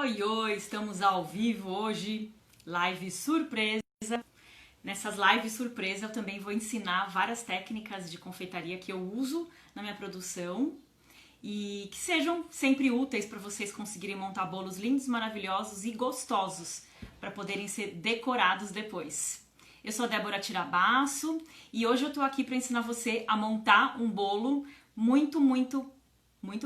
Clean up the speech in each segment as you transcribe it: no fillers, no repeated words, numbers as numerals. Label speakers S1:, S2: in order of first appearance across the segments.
S1: Oi, oi, estamos ao vivo hoje, live surpresa. Nessas lives surpresa eu também vou ensinar várias técnicas de confeitaria que eu uso na minha produção e que sejam sempre úteis para vocês conseguirem montar bolos lindos, maravilhosos e gostosos para poderem ser decorados depois. Eu sou a Débora Tirabasso e hoje eu tô aqui para ensinar você a montar um bolo muito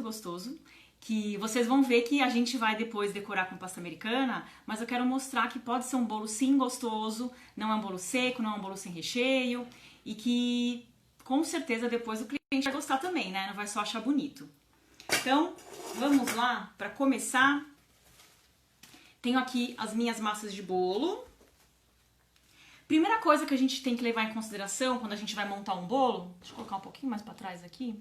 S1: gostoso, que vocês vão ver que a gente vai depois decorar com pasta americana, mas eu quero mostrar que pode ser um bolo sim gostoso, não é um bolo seco, não é um bolo sem recheio, e que com certeza depois o cliente vai gostar também, né? Não vai só achar bonito. Então, vamos lá, para começar, tenho aqui as minhas massas de bolo. Primeira coisa que a gente tem que levar em consideração quando a gente vai montar um bolo, deixa eu colocar um pouquinho mais para trás aqui.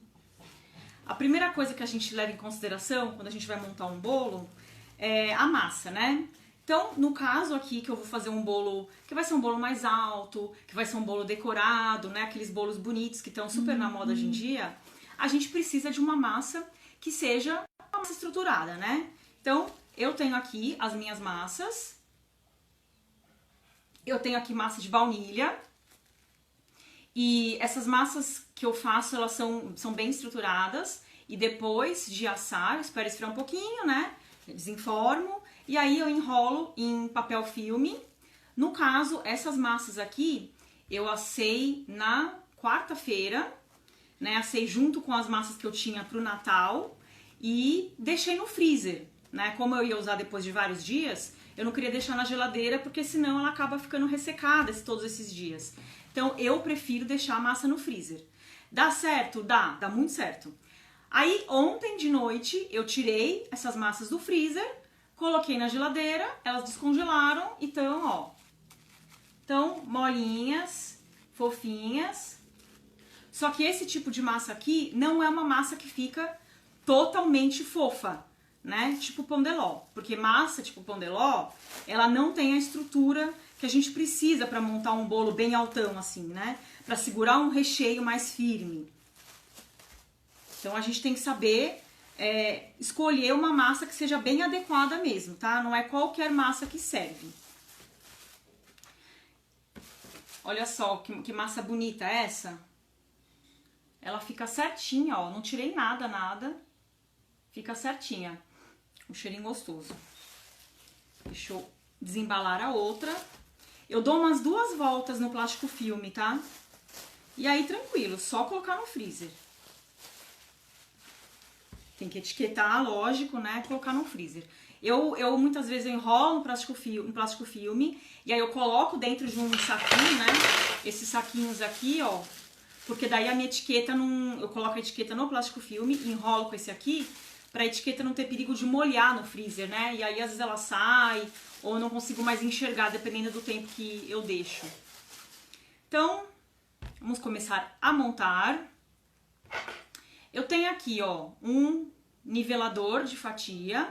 S1: A primeira coisa que a gente leva em consideração quando a gente vai montar um bolo é a massa, né? Então, no caso aqui que eu vou fazer um bolo que vai ser um bolo mais alto, que vai ser um bolo decorado, né? Aqueles bolos bonitos que estão super na moda hoje em dia, a gente precisa de uma massa que seja uma massa estruturada, né? Então, eu tenho aqui as minhas massas. Eu tenho aqui massa de baunilha. E essas massas que eu faço, elas são bem estruturadas. E depois de assar, eu espero esfriar um pouquinho, né? Eu desenformo. E aí eu enrolo em papel filme. No caso, essas massas aqui, eu assei na quarta-feira, né? Assei junto com as massas que eu tinha pro Natal. E deixei no freezer, né? Como eu ia usar depois de vários dias, eu não queria deixar na geladeira, porque senão ela acaba ficando ressecada todos esses dias. Então, eu prefiro deixar a massa no freezer. Dá certo? Dá muito certo. Aí, ontem de noite, eu tirei essas massas do freezer, coloquei na geladeira, elas descongelaram, então, ó. Então, molinhas, fofinhas. Só que esse tipo de massa aqui não é uma massa que fica totalmente fofa, né? Tipo pão de ló. Porque massa tipo pão de ló, ela não tem a estrutura que a gente precisa para montar um bolo bem altão assim, né? Para segurar um recheio mais firme. Então a gente tem que saber escolher uma massa que seja bem adequada mesmo, tá? Não é qualquer massa que serve. Olha só que massa bonita é essa. Ela fica certinha, ó. Não tirei nada. Fica certinha. Um cheirinho gostoso. Deixa eu desembalar a outra. Eu dou umas 2 voltas no plástico filme, tá? E aí, tranquilo, só colocar no freezer. Tem que etiquetar, lógico, né? Colocar no freezer. Eu muitas vezes eu enrolo no plástico filme e aí eu coloco dentro de um saquinho, né? Esses saquinhos aqui, ó. Porque daí a minha etiqueta não... Eu coloco a etiqueta no plástico filme, enrolo com esse aqui, pra etiqueta não ter perigo de molhar no freezer, né? E aí às vezes ela sai, ou eu não consigo mais enxergar, dependendo do tempo que eu deixo. Então, vamos começar a montar. Eu tenho aqui, ó, um nivelador de fatia.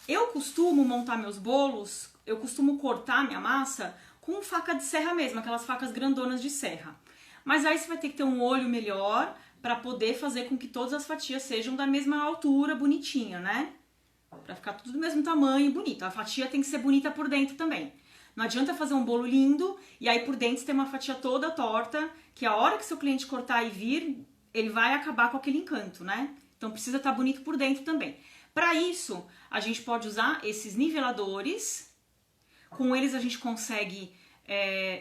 S1: Eu costumo montar meus bolos, eu costumo cortar minha massa com faca de serra mesmo, aquelas facas grandonas de serra. Mas aí você vai ter que ter um olho melhor para poder fazer com que todas as fatias sejam da mesma altura, bonitinha, né? Pra ficar tudo do mesmo tamanho, bonito. A fatia tem que ser bonita por dentro também. Não adianta fazer um bolo lindo e aí por dentro você tem uma fatia toda torta, que a hora que seu cliente cortar e vir, ele vai acabar com aquele encanto, né? Então precisa estar bonito por dentro também. Para isso, a gente pode usar esses niveladores. Com eles a gente consegue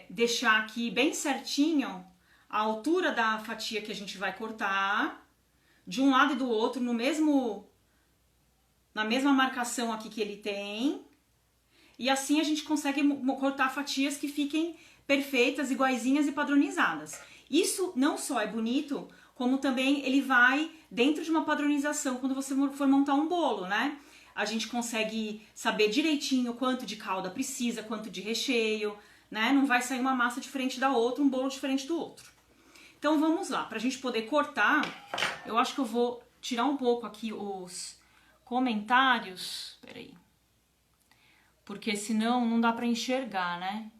S1: deixar aqui bem certinho a altura da fatia que a gente vai cortar, de um lado e do outro, na mesma marcação aqui que ele tem. E assim a gente consegue cortar fatias que fiquem perfeitas, iguaizinhas e padronizadas. Isso não só é bonito, como também ele vai dentro de uma padronização quando você for montar um bolo, né? A gente consegue saber direitinho quanto de calda precisa, quanto de recheio, né? Não vai sair uma massa diferente da outra, um bolo diferente do outro. Então vamos lá, pra gente poder cortar, eu acho que eu vou tirar um pouco aqui os comentários, peraí, porque senão não dá pra enxergar, né?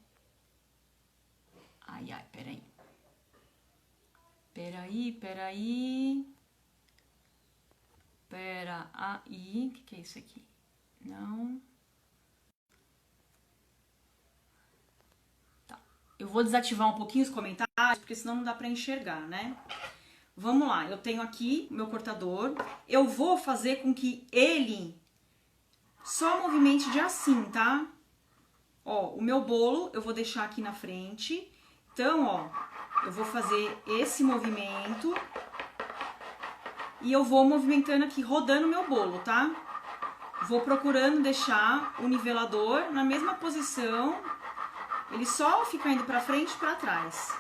S1: Ai, peraí. Pera aí, o que é isso aqui? Não. Eu vou desativar um pouquinho os comentários, porque senão não dá pra enxergar, né? Vamos lá, eu tenho aqui o meu cortador. Eu vou fazer com que ele só movimente de assim, tá? Ó, o meu bolo eu vou deixar aqui na frente. Então, ó, eu vou fazer esse movimento e eu vou movimentando aqui, rodando o meu bolo, tá? Vou procurando deixar o nivelador na mesma posição, ele só fica indo pra frente e pra trás.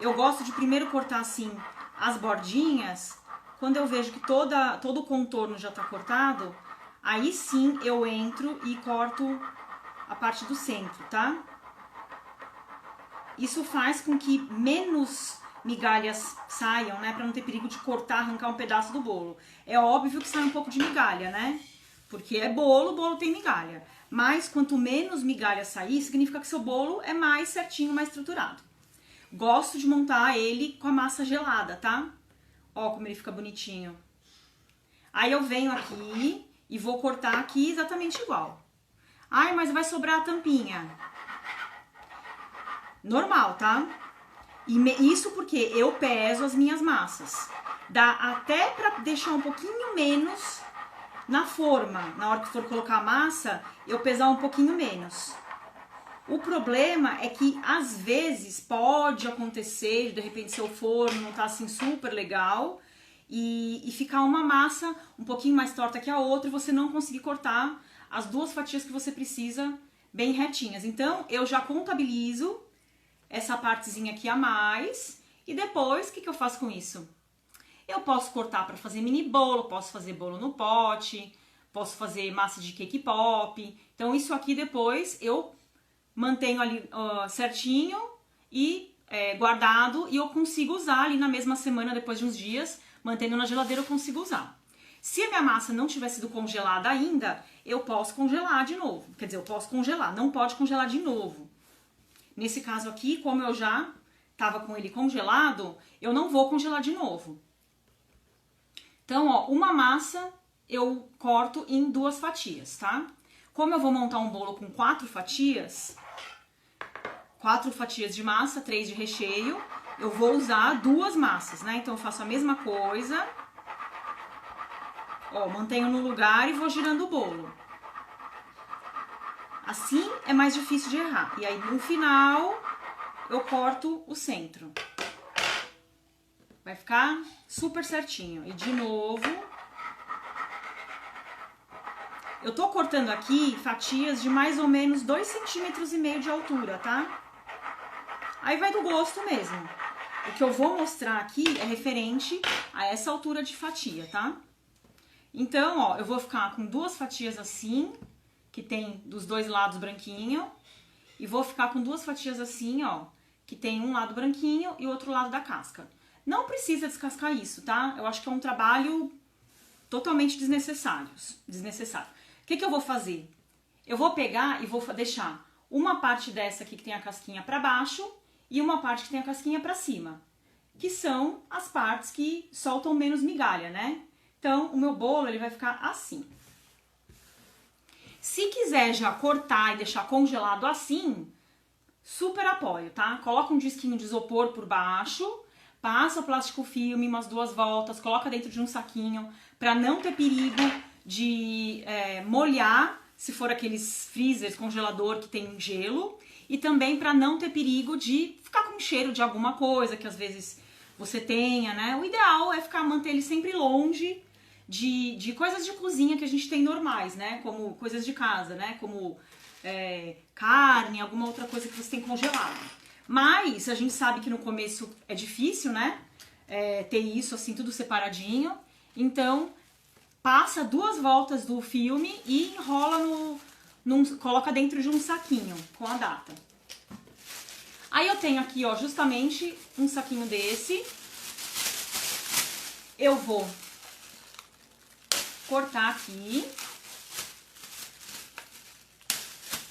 S1: Eu gosto de primeiro cortar assim as bordinhas, quando eu vejo que todo o contorno já tá cortado, aí sim eu entro e corto a parte do centro, tá? Isso faz com que menos migalhas saiam, né? Pra não ter perigo de cortar, arrancar um pedaço do bolo. É óbvio que sai um pouco de migalha, né? Porque é bolo, o bolo tem migalha. Mas quanto menos migalha sair, significa que seu bolo é mais certinho, mais estruturado. Gosto de montar ele com a massa gelada, tá? Ó como ele fica bonitinho. Aí eu venho aqui e vou cortar aqui exatamente igual. Ai, mas vai sobrar a tampinha. Normal, tá? Isso porque eu peso as minhas massas. Dá até pra deixar um pouquinho menos na forma. Na hora que for colocar a massa, eu pesar um pouquinho menos. O problema é que às vezes pode acontecer, de repente seu forno não tá assim super legal e ficar uma massa um pouquinho mais torta que a outra e você não conseguir cortar as duas fatias que você precisa bem retinhas. Então eu já contabilizo essa partezinha aqui a mais e depois o que eu faço com isso? Eu posso cortar para fazer mini bolo, posso fazer bolo no pote, posso fazer massa de cake pop. Então isso aqui depois eu mantenho ali certinho e guardado e eu consigo usar ali na mesma semana, depois de uns dias, mantendo na geladeira eu consigo usar. Se a minha massa não tiver sido congelada ainda, eu posso congelar de novo. Quer dizer, eu posso congelar, não pode congelar de novo. Nesse caso aqui, como eu já estava com ele congelado, eu não vou congelar de novo. Então, ó, uma massa eu corto em 2 fatias, tá? Como eu vou montar um bolo com 4 fatias, 4 fatias de massa, 3 de recheio, eu vou usar 2 massas, né? Então eu faço a mesma coisa, ó, mantenho no lugar e vou girando o bolo. Assim é mais difícil de errar. E aí no final eu corto o centro. Vai ficar super certinho. E de novo, eu tô cortando aqui fatias de mais ou menos 2,5 cm de altura, tá? Aí vai do gosto mesmo. O que eu vou mostrar aqui é referente a essa altura de fatia, tá? Então, ó, eu vou ficar com 2 fatias assim, que tem dos 2 lados branquinho, e vou ficar com 2 fatias assim, ó, que tem um lado branquinho e outro lado da casca. Não precisa descascar isso, tá? Eu acho que é um trabalho totalmente desnecessário. O que eu vou fazer? Eu vou pegar e vou deixar uma parte dessa aqui que tem a casquinha para baixo e uma parte que tem a casquinha para cima, que são as partes que soltam menos migalha, né? Então, o meu bolo ele vai ficar assim. Se quiser já cortar e deixar congelado assim, super apoio, tá? Coloca um disquinho de isopor por baixo, passa o plástico filme umas 2 voltas, coloca dentro de um saquinho para não ter perigo de molhar, se for aqueles freezers, congelador que tem gelo, e também para não ter perigo de ficar com cheiro de alguma coisa que às vezes você tenha, né? O ideal é manter ele sempre longe de coisas de cozinha que a gente tem normais, né? Como coisas de casa, né? Como carne, alguma outra coisa que você tem congelado. Mas a gente sabe que no começo é difícil, né? Ter isso assim tudo separadinho. Então passa 2 voltas do filme e enrola coloca dentro de um saquinho com a data. Aí eu tenho aqui, ó, justamente um saquinho desse. Eu vou cortar aqui.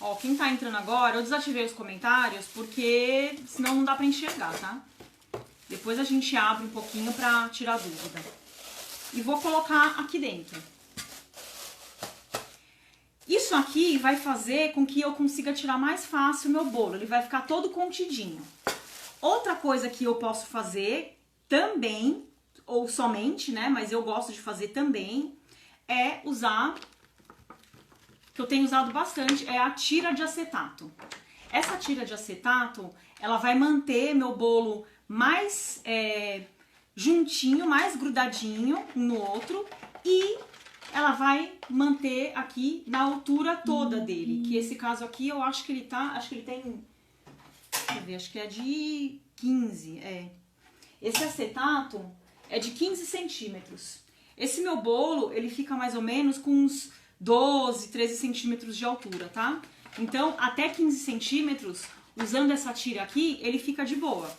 S1: Ó, quem tá entrando agora, eu desativei os comentários porque senão não dá pra enxergar, tá? Depois a gente abre um pouquinho pra tirar dúvida. E vou colocar aqui dentro. Isso aqui vai fazer com que eu consiga tirar mais fácil o meu bolo. Ele vai ficar todo contidinho. Outra coisa que eu posso fazer também, ou somente, né? Mas eu gosto de fazer também, é usar, que eu tenho usado bastante, é a tira de acetato. Essa tira de acetato, ela vai manter meu bolo mais juntinho, mais grudadinho um no outro, e ela vai manter aqui na altura toda dele, que esse caso aqui eu acho que ele tem, deixa eu ver, acho que é de 15, Esse acetato é de 15 centímetros. Esse meu bolo, ele fica mais ou menos com uns 12, 13 centímetros de altura, tá? Então, até 15 centímetros, usando essa tira aqui, ele fica de boa.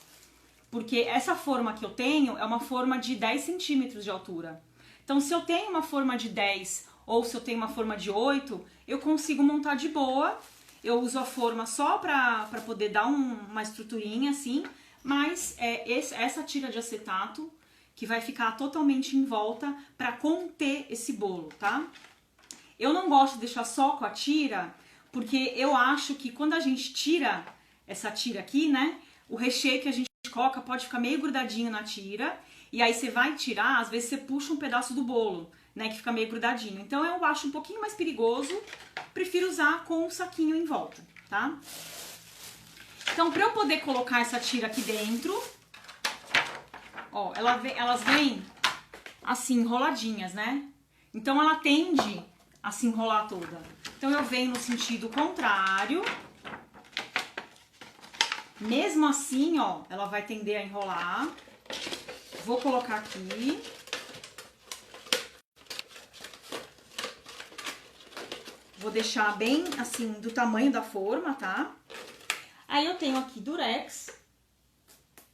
S1: Porque essa forma que eu tenho é uma forma de 10 centímetros de altura. Então, se eu tenho uma forma de 10 ou se eu tenho uma forma de 8, eu consigo montar de boa. Eu uso a forma só pra poder dar uma estruturinha assim, mas essa tira de acetato que vai ficar totalmente em volta pra conter esse bolo, tá? Eu não gosto de deixar só com a tira, porque eu acho que quando a gente tira essa tira aqui, né, o recheio que a gente coloca pode ficar meio grudadinho na tira, e aí você vai tirar, às vezes você puxa um pedaço do bolo, né, que fica meio grudadinho. Então eu acho um pouquinho mais perigoso, prefiro usar com o saquinho em volta, tá? Então, pra eu poder colocar essa tira aqui dentro, ó, elas vêm assim, enroladinhas, né? Então ela tende a se enrolar toda. Então eu venho no sentido contrário. Mesmo assim, ó, ela vai tender a enrolar. Vou colocar aqui. Vou deixar bem assim, do tamanho da forma, tá? Aí eu tenho aqui durex.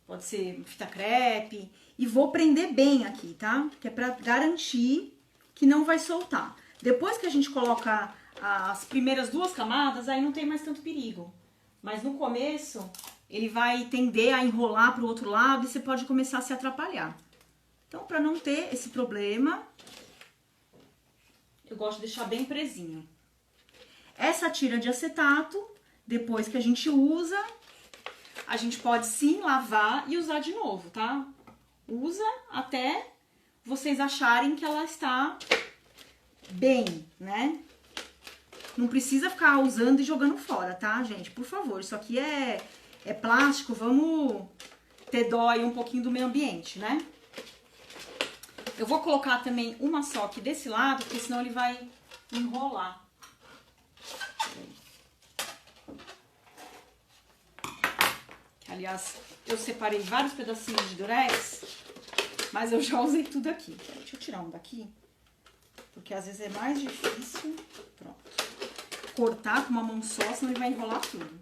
S1: Pode ser fita crepe. E vou prender bem aqui, tá? Que é pra garantir que não vai soltar. Depois que a gente coloca as primeiras 2 camadas, aí não tem mais tanto perigo. Mas no começo, ele vai tender a enrolar pro outro lado e você pode começar a se atrapalhar. Então, pra não ter esse problema, eu gosto de deixar bem presinho. Essa tira de acetato, depois que a gente usa, a gente pode sim lavar e usar de novo, tá? Usa até vocês acharem que ela está bem, né? Não precisa ficar usando e jogando fora, tá, gente? Por favor, isso aqui é plástico, vamos ter dó aí um pouquinho do meio ambiente, né? Eu vou colocar também uma só aqui desse lado, porque senão ele vai enrolar. Aliás, eu separei vários pedacinhos de durex, mas eu já usei tudo aqui. Deixa eu tirar um daqui, porque às vezes é mais difícil. Pronto. Cortar com uma mão só, senão ele vai enrolar tudo.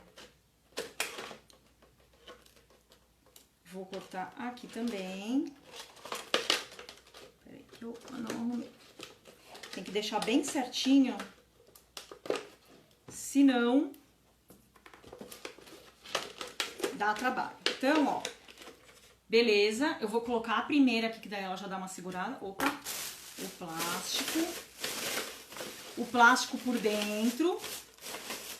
S1: Vou cortar aqui também. Peraí que eu não arrumei. Tem que deixar bem certinho, senão dá trabalho. Então, ó, beleza. Eu vou colocar a primeira aqui, que daí ela já dá uma segurada. Opa, o plástico. O plástico por dentro,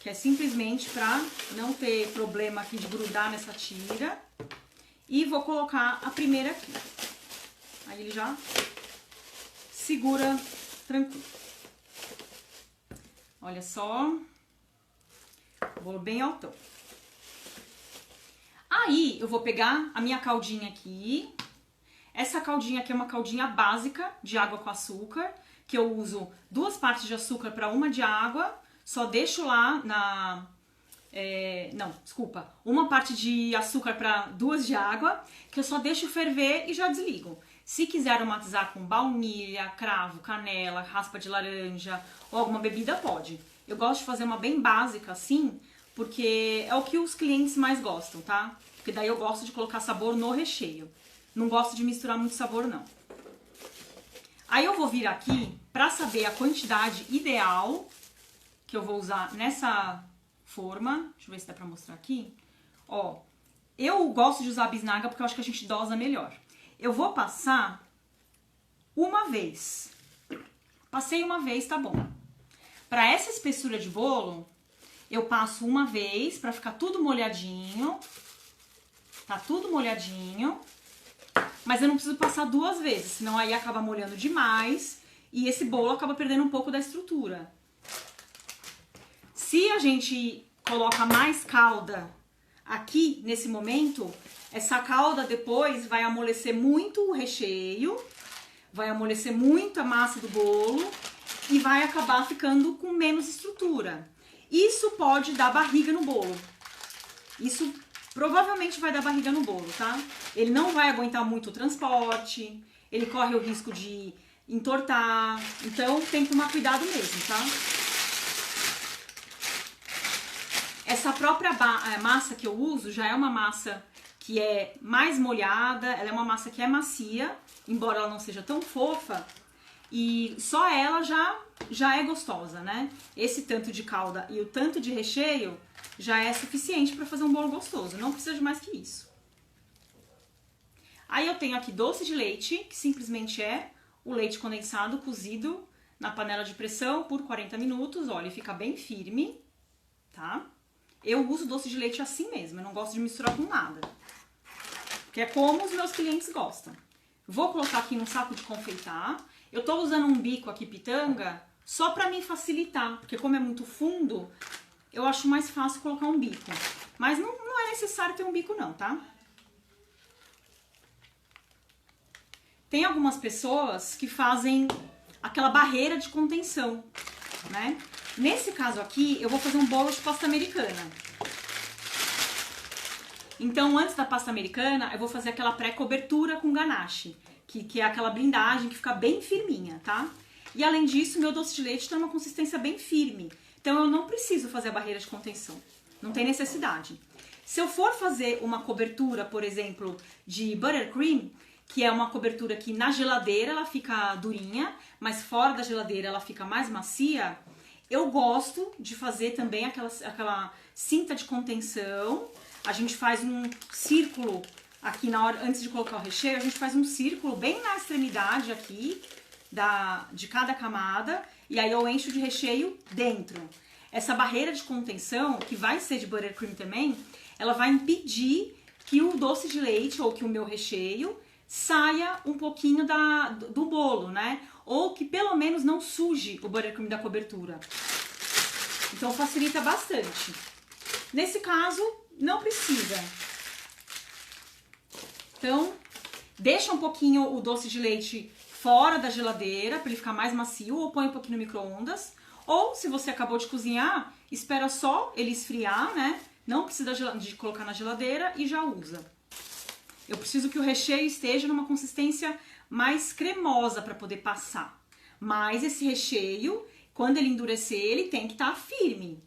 S1: que é simplesmente pra não ter problema aqui de grudar nessa tira. E vou colocar a primeira aqui. Aí ele já segura tranquilo. Olha só. Bolo bem altão. Aí eu vou pegar a minha caldinha aqui. Essa caldinha aqui é uma caldinha básica de água com açúcar, que eu uso 2 partes de açúcar para 1 de água. Só deixo lá na... uma parte de açúcar para 2 de água, que eu só deixo ferver e já desligo. Se quiser aromatizar com baunilha, cravo, canela, raspa de laranja ou alguma bebida, pode. Eu gosto de fazer uma bem básica assim, porque é o que os clientes mais gostam, tá? Porque daí eu gosto de colocar sabor no recheio. Não gosto de misturar muito sabor, não. Aí eu vou vir aqui pra saber a quantidade ideal que eu vou usar nessa forma. Deixa eu ver se dá pra mostrar aqui. Ó, eu gosto de usar a bisnaga porque eu acho que a gente dosa melhor. Eu vou passar uma vez. Passei uma vez, tá bom. Para essa espessura de bolo, eu passo uma vez para ficar tudo molhadinho. Tá tudo molhadinho. Mas eu não preciso passar 2 vezes, senão aí acaba molhando demais e esse bolo acaba perdendo um pouco da estrutura. Se a gente coloca mais calda aqui nesse momento, essa calda depois vai amolecer muito o recheio, vai amolecer muito a massa do bolo e vai acabar ficando com menos estrutura. Isso pode dar barriga no bolo. Isso provavelmente vai dar barriga no bolo, tá? Ele não vai aguentar muito o transporte, ele corre o risco de entortar, então tem que tomar cuidado mesmo, tá? Essa própria massa que eu uso já é uma massa que é mais molhada, ela é uma massa que é macia, embora ela não seja tão fofa, e só ela já é gostosa, né? Esse tanto de calda e o tanto de recheio já é suficiente para fazer um bolo gostoso, não precisa de mais que isso. Aí eu tenho aqui doce de leite, que simplesmente é o leite condensado cozido na panela de pressão por 40 minutos, olha, ele fica bem firme, tá? Eu uso doce de leite assim mesmo, eu não gosto de misturar com nada, porque é como os meus clientes gostam. Vou colocar aqui num saco de confeitar, eu tô usando um bico aqui pitanga só para me facilitar, porque como é muito fundo, eu acho mais fácil colocar um bico. Mas não é necessário ter um bico não, tá? Tem algumas pessoas que fazem aquela barreira de contenção, né? Nesse caso aqui, eu vou fazer um bolo de pasta americana. Então, antes da pasta americana, eu vou fazer aquela pré-cobertura com ganache, que é aquela blindagem que fica bem firminha, tá? E além disso, meu doce de leite tem uma consistência bem firme. Então eu não preciso fazer a barreira de contenção, não tem necessidade. Se eu for fazer uma cobertura, por exemplo, de buttercream, que é uma cobertura que na geladeira ela fica durinha, mas fora da geladeira ela fica mais macia, eu gosto de fazer também aquela cinta de contenção. A gente faz um círculo aqui na hora, antes de colocar o recheio, a gente faz um círculo bem na extremidade aqui de cada camada, e aí eu encho de recheio dentro. Essa barreira de contenção, que vai ser de buttercream também, ela vai impedir que o doce de leite ou que o meu recheio saia um pouquinho do bolo, né? Ou que pelo menos não suje o buttercream da cobertura. Então facilita bastante. Nesse caso, não precisa. Então, deixa um pouquinho o doce de leite fora da geladeira para ele ficar mais macio, ou põe um pouquinho no micro-ondas. Ou, se você acabou de cozinhar, espera só ele esfriar, né? Não precisa de colocar na geladeira e já usa. Eu preciso que o recheio esteja numa consistência mais cremosa para poder passar. Mas esse recheio, quando ele endurecer, ele tem que estar firme.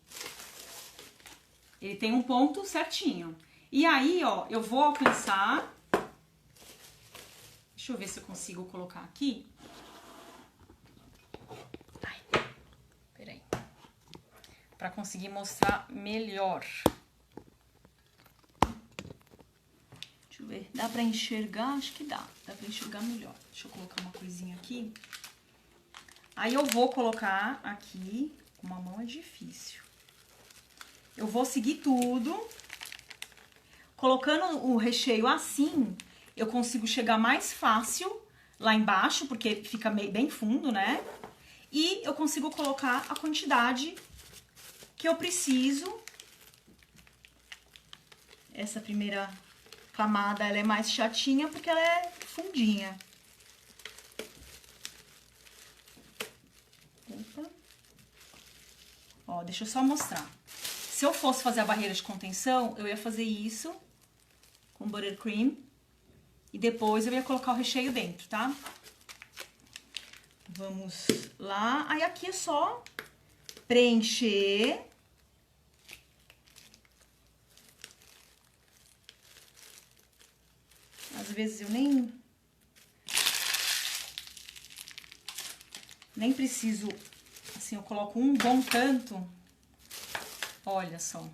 S1: Ele tem um ponto certinho. E aí, ó, eu vou alcançar... Deixa eu ver se eu consigo colocar aqui. Ai, peraí. Pra conseguir mostrar melhor. Deixa eu ver. Dá pra enxergar? Acho que dá. Dá pra enxergar melhor. Deixa eu colocar uma coisinha aqui. Aí eu vou colocar aqui. Com uma mão é difícil. Eu vou seguir tudo. Colocando o recheio assim, eu consigo chegar mais fácil lá embaixo, porque fica bem fundo, né? E eu consigo colocar a quantidade que eu preciso. Essa primeira camada, ela é mais chatinha porque ela é fundinha. Opa. Ó, deixa eu só mostrar. Se eu fosse fazer a barreira de contenção, eu ia fazer isso com buttercream e depois eu ia colocar o recheio dentro, tá? Vamos lá. Aí aqui é só preencher. Às vezes eu nem preciso, assim, eu coloco um bom tanto. Olha só.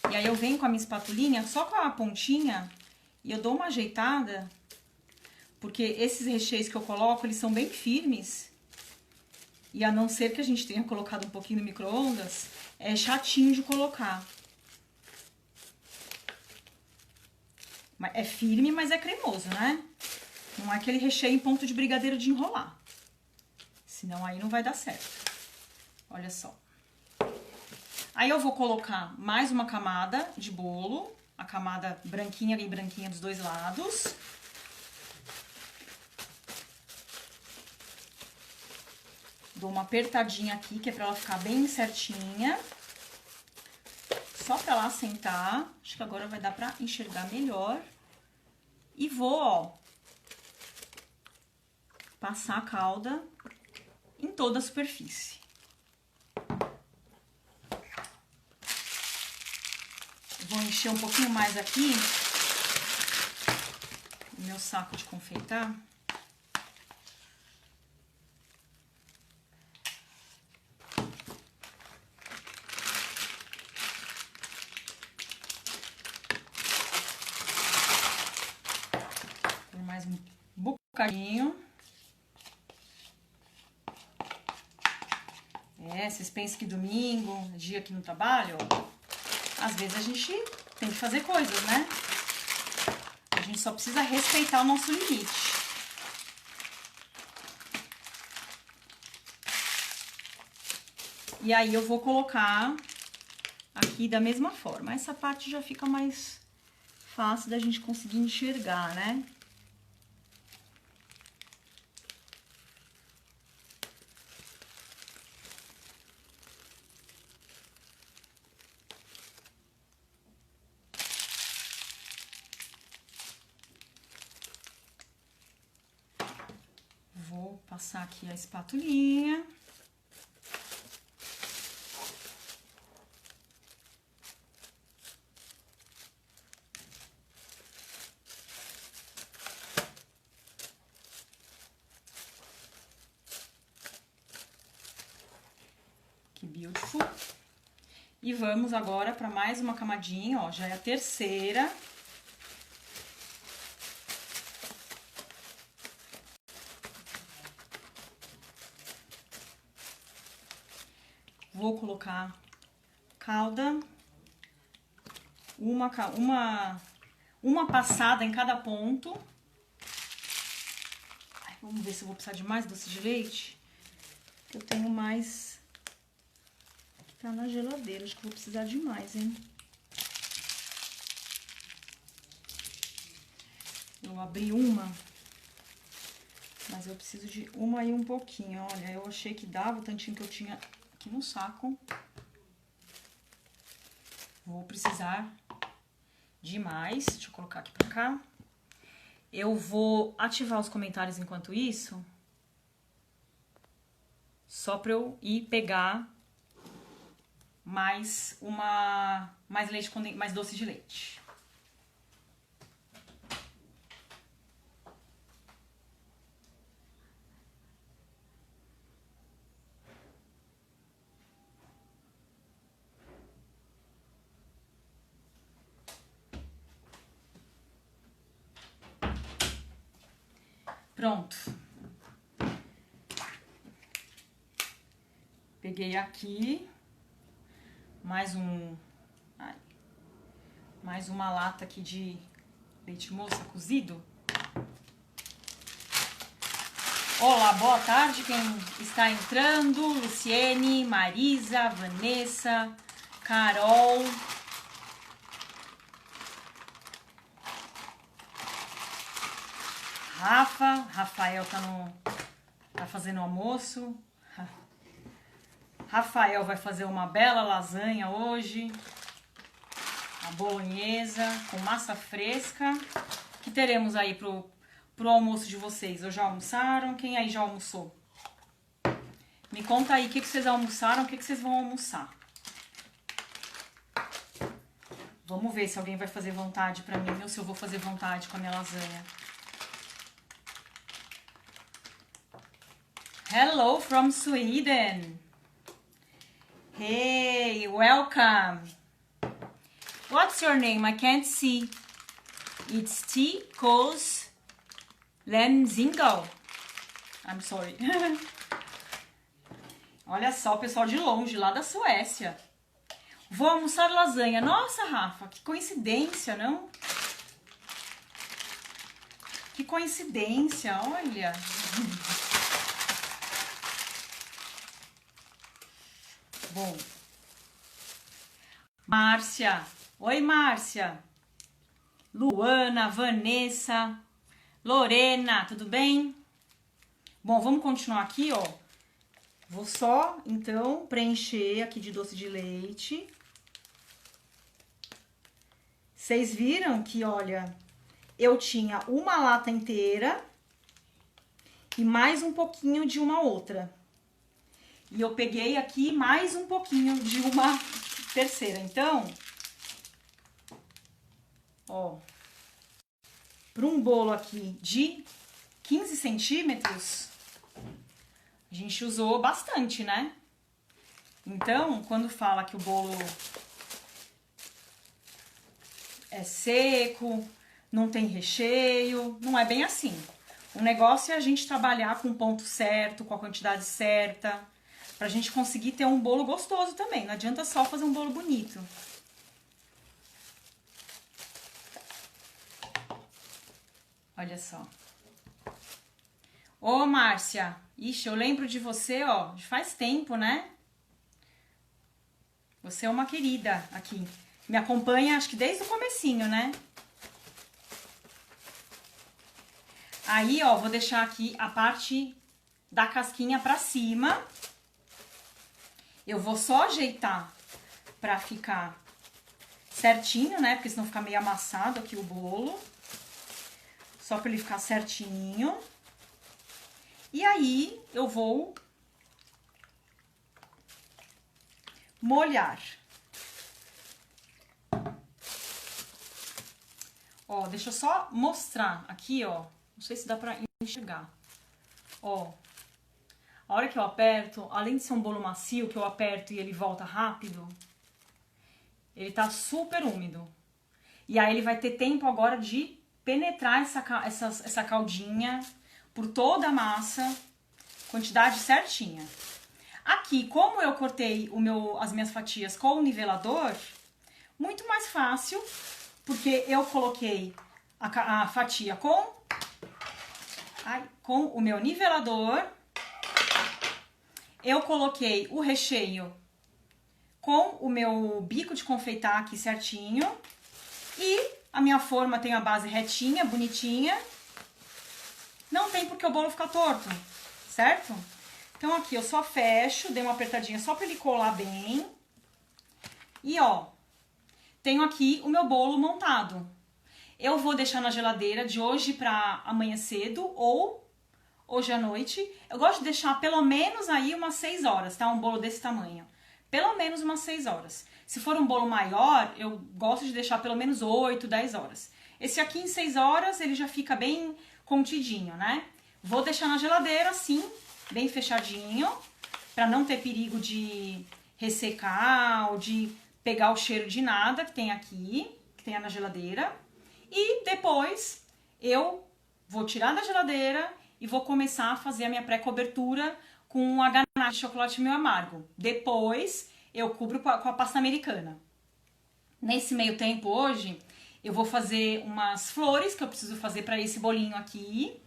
S1: E aí eu venho com a minha espatulinha, só com a pontinha, e eu dou uma ajeitada, porque esses recheios que eu coloco, eles são bem firmes. E a não ser que a gente tenha colocado um pouquinho no micro-ondas, é chatinho de colocar. É firme, mas é cremoso, né? Não é aquele recheio em ponto de brigadeiro de enrolar. Senão aí não vai dar certo. Olha só. Aí eu vou colocar mais uma camada de bolo. A camada branquinha e branquinha dos dois lados. Dou uma apertadinha aqui, que é pra ela ficar bem certinha. Só pra ela assentar. Acho que agora vai dar pra enxergar melhor. E vou, ó, passar a calda em toda a superfície. Vou encher um pouquinho mais aqui o meu saco de confeitar. Por mais um bocadinho. Vocês pensam que domingo, dia que não trabalho, às vezes a gente tem que fazer coisas, né? A gente só precisa respeitar o nosso limite. E aí eu vou colocar aqui da mesma forma. Essa parte já fica mais fácil da gente conseguir enxergar, né? Vou passar aqui a espatulinha. Que beautiful. E vamos agora para mais uma camadinha, ó, já é a terceira. Vou colocar calda, uma passada em cada ponto. Ai, vamos ver se eu vou precisar de mais doce de leite. Eu tenho mais que tá na geladeira, acho que vou precisar de mais, hein? Eu abri uma, mas eu preciso de uma e um pouquinho. Olha, eu achei que dava o tantinho que eu tinha aqui no saco. Vou precisar de mais. Deixa eu colocar aqui pra cá. Eu vou ativar os comentários enquanto isso. Só pra eu ir pegar mais mais doce de leite. Pronto. Peguei aqui mais uma lata aqui de leite moça cozido. Olá, boa tarde quem está entrando: Luciene, Marisa, Vanessa, Carol. Rafael tá fazendo almoço. Rafael vai fazer uma bela lasanha hoje. A bolonhesa com massa fresca. O que teremos aí pro almoço de vocês? Ou já almoçaram? Quem aí já almoçou? Me conta aí o que vocês almoçaram, o que vocês vão almoçar. Vamos ver se alguém vai fazer vontade pra mim ou se eu vou fazer vontade com a minha lasanha. Hello from Sweden. Hey, welcome. What's your name? I can't see. It's T. Kos Lenzingo. I'm sorry. Olha só o pessoal de longe, lá da Suécia. Vou almoçar lasanha. Nossa, Rafa, que coincidência, não? Que coincidência, olha. Bom. Márcia. Oi, Márcia. Luana, Vanessa, Lorena, tudo bem? Bom, vamos continuar aqui, ó. Vou só, então, preencher aqui de doce de leite. Vocês viram que, olha, eu tinha uma lata inteira e mais um pouquinho de uma outra. E eu peguei aqui mais um pouquinho de uma terceira. Então, ó, para um bolo aqui de 15 centímetros, a gente usou bastante, né? Então, quando fala que o bolo é seco, não tem recheio, não é bem assim. O negócio é a gente trabalhar com o ponto certo, com a quantidade certa, pra gente conseguir ter um bolo gostoso também. Não adianta só fazer um bolo bonito. Olha só. Ô, Márcia, ixi, eu lembro de você, ó, faz tempo, né? Você é uma querida aqui. Me acompanha, acho que desde o comecinho, né? Aí, ó, vou deixar aqui a parte da casquinha pra cima. Eu vou só ajeitar pra ficar certinho, né? Porque senão fica meio amassado aqui o bolo. Só pra ele ficar certinho. E aí, eu vou molhar. Ó, deixa eu só mostrar aqui, ó. Não sei se dá pra enxergar. Ó, a hora que eu aperto, além de ser um bolo macio, que eu aperto e ele volta rápido, ele tá super úmido. E aí ele vai ter tempo agora de penetrar essa caldinha por toda a massa, quantidade certinha. Aqui, como eu cortei as minhas fatias com o nivelador, muito mais fácil, porque eu coloquei a fatia com o meu nivelador, eu coloquei o recheio com o meu bico de confeitar aqui certinho, e a minha forma tem a base retinha, bonitinha. Não tem porque o bolo ficar torto, certo? Então aqui eu só fecho, dei uma apertadinha só pra ele colar bem. E ó, tenho aqui o meu bolo montado. Eu vou deixar na geladeira de hoje pra amanhã cedo ou hoje à noite. Eu gosto de deixar pelo menos aí umas 6 horas, tá? Um bolo desse tamanho. Pelo menos umas 6 horas. Se for um bolo maior, eu gosto de deixar pelo menos 8, 10 horas. Esse aqui em 6 horas ele já fica bem contidinho, né? Vou deixar na geladeira assim, bem fechadinho, pra não ter perigo de ressecar ou de pegar o cheiro de nada que tem aqui, que tem na geladeira. E depois eu vou tirar da geladeira e vou começar a fazer a minha pré-cobertura com a ganache de chocolate meio amargo. Depois eu cubro com a pasta americana. Nesse meio tempo hoje, eu vou fazer umas flores que eu preciso fazer para esse bolinho aqui,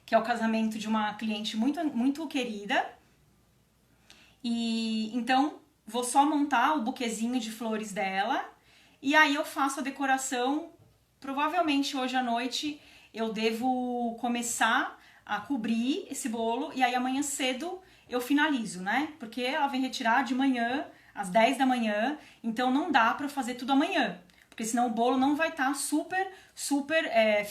S1: que é o casamento de uma cliente muito, muito querida. E então vou só montar o buquezinho de flores dela e aí eu faço a decoração. Provavelmente hoje à noite eu devo começar a cobrir esse bolo e aí amanhã cedo eu finalizo, né? Porque ela vem retirar de manhã, às 10 da manhã, então não dá pra fazer tudo amanhã. Porque senão o bolo não vai estar super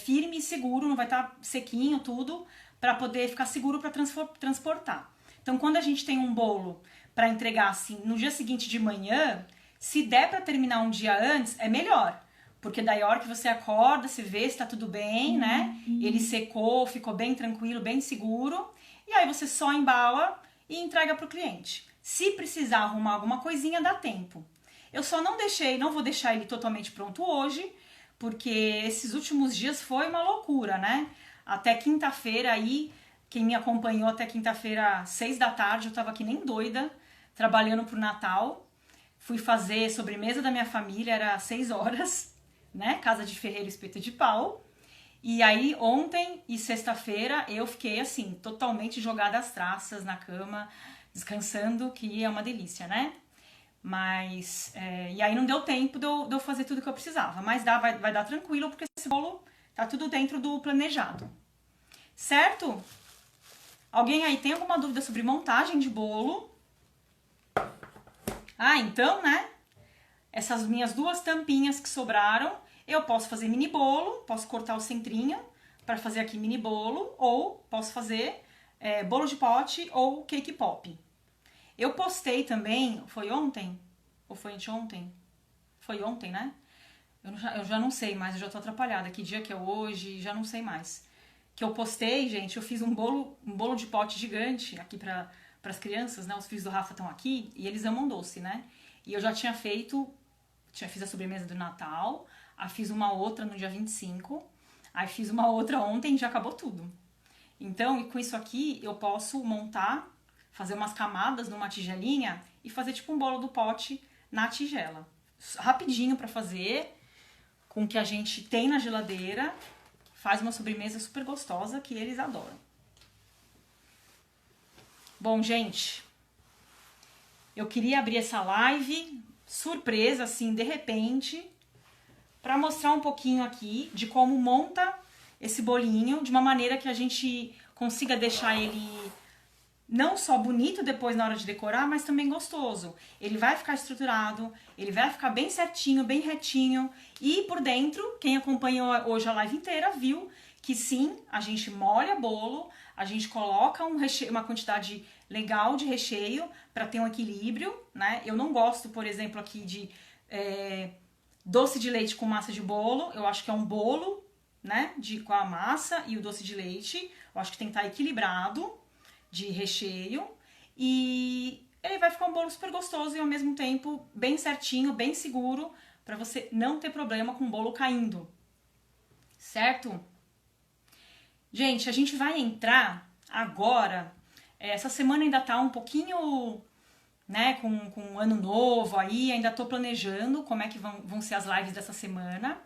S1: firme e seguro, não vai estar sequinho tudo, pra poder ficar seguro pra transportar. Então quando a gente tem um bolo pra entregar assim no dia seguinte de manhã, se der pra terminar um dia antes, é melhor. Porque daí a hora que você acorda, você vê se tá tudo bem, né? Ele secou, ficou bem tranquilo, bem seguro. E aí você só embala e entrega pro cliente. Se precisar arrumar alguma coisinha, dá tempo. Eu só não vou deixar ele totalmente pronto hoje, porque esses últimos dias foi uma loucura, né? Até quinta-feira aí, quem me acompanhou até quinta-feira, 6 da tarde, eu tava aqui nem doida, trabalhando pro Natal. Fui fazer sobremesa da minha família, era 6 horas, né? Casa de ferreiro, espeto de pau. E aí, ontem e sexta-feira, eu fiquei, assim, totalmente jogada às traças na cama, descansando, que é uma delícia, né? Mas, e aí não deu tempo de eu fazer tudo que eu precisava. Mas vai dar tranquilo, porque esse bolo tá tudo dentro do planejado. Certo? Alguém aí tem alguma dúvida sobre montagem de bolo? Ah, então, né? Essas minhas 2 tampinhas que sobraram, eu posso fazer mini bolo, posso cortar o centrinho para fazer aqui mini bolo, ou posso fazer bolo de pote ou cake pop. Eu postei também, foi ontem? Ou foi anteontem? Foi ontem, né? Eu já não sei mais, eu já tô atrapalhada. Que dia que é hoje, já não sei mais. Que eu postei, gente, eu fiz um bolo de pote gigante aqui para as crianças, né? Os filhos do Rafa estão aqui e eles amam doce, né? E eu já tinha fiz a sobremesa do Natal, aí fiz uma outra no dia 25, aí fiz uma outra ontem e já acabou tudo. Então, e com isso aqui, eu posso montar, fazer umas camadas numa tigelinha e fazer tipo um bolo do pote na tigela. Rapidinho pra fazer, com o que a gente tem na geladeira, faz uma sobremesa super gostosa que eles adoram. Bom, gente, eu queria abrir essa live surpresa, assim, de repente, para mostrar um pouquinho aqui de como monta esse bolinho de uma maneira que a gente consiga deixar ele não só bonito depois na hora de decorar, mas também gostoso. Ele vai ficar estruturado, ele vai ficar bem certinho, bem retinho. E por dentro, quem acompanhou hoje a live inteira viu que sim, a gente molha bolo, a gente coloca uma quantidade legal de recheio para ter um equilíbrio, né? Eu não gosto, por exemplo, aqui de doce de leite com massa de bolo. Eu acho que é um bolo, né? Com a massa e o doce de leite. Eu acho que tem que estar equilibrado de recheio. E ele vai ficar um bolo super gostoso e ao mesmo tempo bem certinho, bem seguro, para você não ter problema com o bolo caindo. Certo? Gente, a gente vai entrar agora. Essa semana ainda tá um pouquinho, né, com o ano novo aí, ainda tô planejando como é que vão ser as lives dessa semana,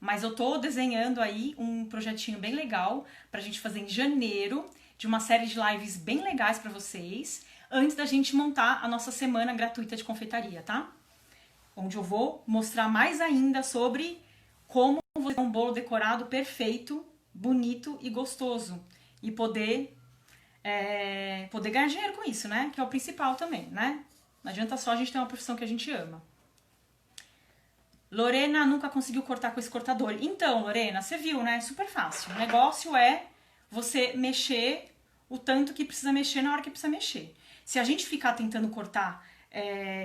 S1: mas eu tô desenhando aí um projetinho bem legal pra gente fazer em janeiro, de uma série de lives bem legais pra vocês, antes da gente montar a nossa semana gratuita de confeitaria, tá? Onde eu vou mostrar mais ainda sobre como fazer um bolo decorado perfeito, bonito e gostoso, e poder ganhar dinheiro com isso, né? Que é o principal também, né? Não adianta só a gente ter uma profissão que a gente ama. Lorena nunca conseguiu cortar com esse cortador. Então, Lorena, você viu, né? Super fácil. O negócio é você mexer o tanto que precisa mexer na hora que precisa mexer. Se a gente ficar tentando cortar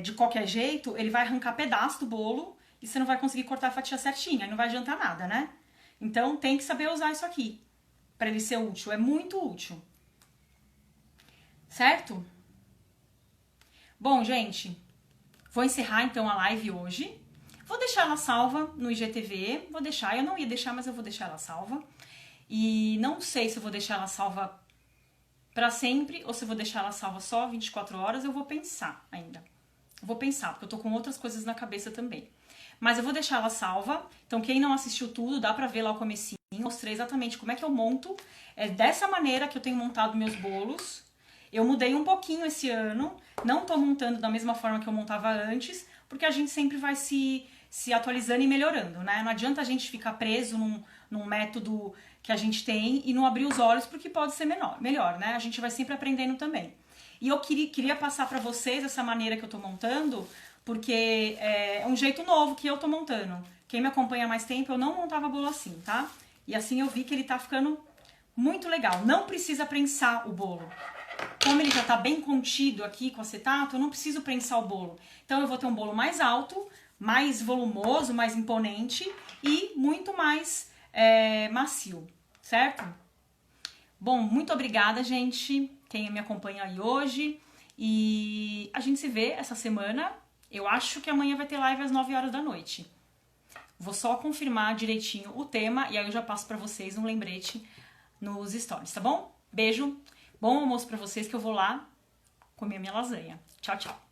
S1: de qualquer jeito, ele vai arrancar pedaço do bolo e você não vai conseguir cortar a fatia certinha, não vai adiantar nada, né? Então, tem que saber usar isso aqui para ele ser útil. É muito útil. Certo? Bom, gente, vou encerrar então a live hoje. Vou deixar ela salva no IGTV. Vou deixar, eu não ia deixar, mas eu vou deixar ela salva. E não sei se eu vou deixar ela salva pra sempre ou se eu vou deixar ela salva só 24 horas. Eu vou pensar ainda. Eu vou pensar, porque eu tô com outras coisas na cabeça também. Mas eu vou deixar ela salva. Então, quem não assistiu tudo, dá pra ver lá o comecinho. Mostrei exatamente como é que eu monto. É dessa maneira que eu tenho montado meus bolos. Eu mudei um pouquinho esse ano. Não tô montando da mesma forma que eu montava antes, porque a gente sempre vai se atualizando e melhorando, né? Não adianta a gente ficar preso num método que a gente tem e não abrir os olhos, porque pode ser melhor, né? A gente vai sempre aprendendo também. E eu queria passar pra vocês essa maneira que eu tô montando, porque é um jeito novo que eu tô montando. Quem me acompanha há mais tempo, eu não montava bolo assim, tá? E assim eu vi que ele tá ficando muito legal. Não precisa prensar o bolo. Como ele já tá bem contido aqui com acetato, eu não preciso prensar o bolo. Então eu vou ter um bolo mais alto, mais volumoso, mais imponente e muito mais macio, certo? Bom, muito obrigada, gente, quem me acompanha aí hoje. E a gente se vê essa semana. Eu acho que amanhã vai ter live às 9 horas da noite. Vou só confirmar direitinho o tema e aí eu já passo pra vocês um lembrete nos stories, tá bom? Beijo, bom almoço pra vocês que eu vou lá comer minha lasanha. Tchau, tchau!